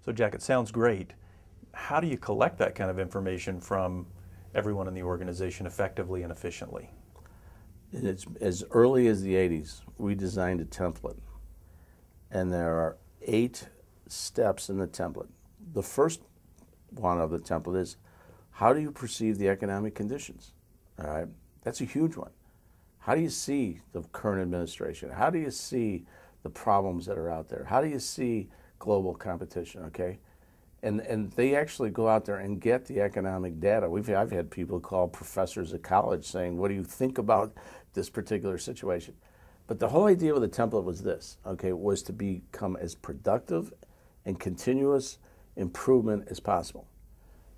So Jack, it sounds great. How do you collect that kind of information from everyone in the organization effectively and efficiently? And it's as early as the 80s, we designed a template, and there are 8 steps in the template. The first one of the template is, how do you perceive the economic conditions? All right, that's a huge one. How do you see the current administration? How do you see the problems that are out there? How do you see global competition? Okay, and they actually go out there and get the economic data. I've had people call professors at college saying, "What do you think about this particular situation?" But the whole idea of the template was this, okay, was to become as productive and continuous improvement as possible.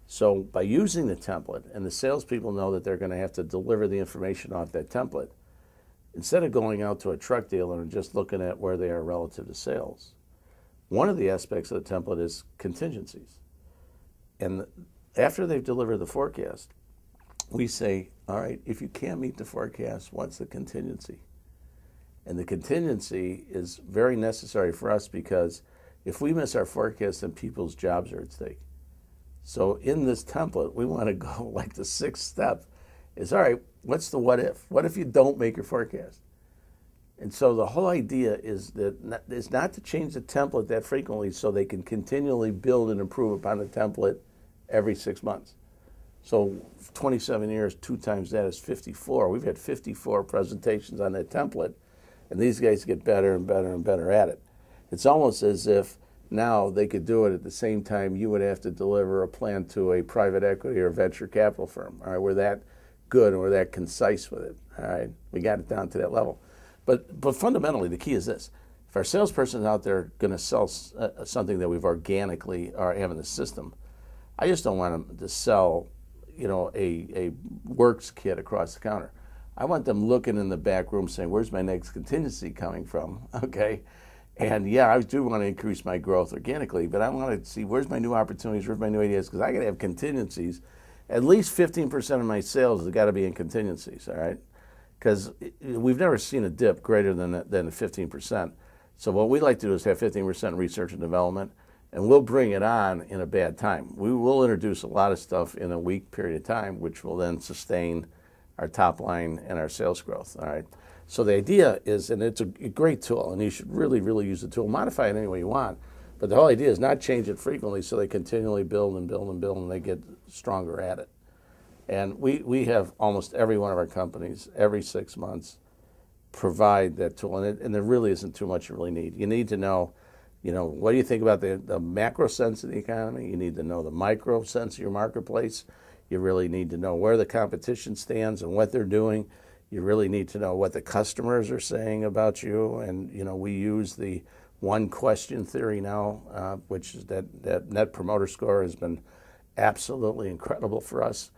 So by using the template, and the salespeople know that they're going to have to deliver the information off that template, instead of going out to a truck dealer and just looking at where they are relative to sales, one of the aspects of the template is contingencies. And after they've delivered the forecast, we say, all right, if you can't meet the forecast, what's the contingency? And the contingency is very necessary for us because if we miss our forecast, then people's jobs are at stake. So in this template, we want to go like the 6th step is, all right, what's the what if? What if you don't make your forecast? And so the whole idea is not to change the template that frequently so they can continually build and improve upon the template every 6 months. So 27 years, 2 times that is 54. We've had 54 presentations on that template, and these guys get better and better and better at it. It's almost as if now they could do it at the same time you would have to deliver a plan to a private equity or venture capital firm. All right, we're that good and we're that concise with it. All right, we got it down to that level. But fundamentally, the key is this. If our salesperson is out there going to sell something that we've organically are have in the system, I just don't want them to sell, a works kit across the counter. I want them looking in the back room saying, where's my next contingency coming from? Okay. And yeah, I do want to increase my growth organically, but I want to see where's my new opportunities, where's my new ideas, because I got to have contingencies. At least 15% of my sales has got to be in contingencies, all right? Because we've never seen a dip greater than 15%. So what we like to do is have 15% research and development, and we'll bring it on in a bad time. We will introduce a lot of stuff in a weak period of time, which will then sustain our top line and our sales growth, all right? So the idea is, and it's a great tool, and you should really, really use the tool. Modify it any way you want, but the whole idea is not change it frequently so they continually build and build and build and they get stronger at it. And we have almost every one of our companies, every 6 months, provide that tool. And there really isn't too much you really need. You need to know, what do you think about the macro sense of the economy? You need to know the micro sense of your marketplace. You really need to know where the competition stands and what they're doing. You really need to know what the customers are saying about you. And, we use the one question theory now, which is that Net Promoter Score has been absolutely incredible for us.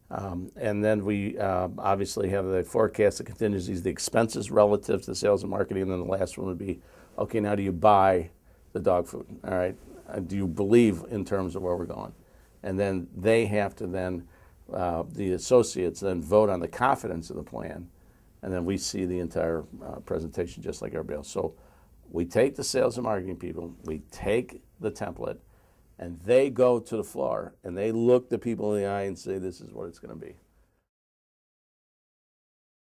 And then we obviously have the forecast, the contingencies, the expenses relative to sales and marketing. And then the last one would be, okay, now do you buy the dog food? All right. Do you believe in terms of where we're going? And then they have to then, the associates then vote on the confidence of the plan. And then we see the entire presentation just like everybody else. So we take the sales and marketing people, we take the template, and they go to the floor and they look the people in the eye and say, this is what it's going to be.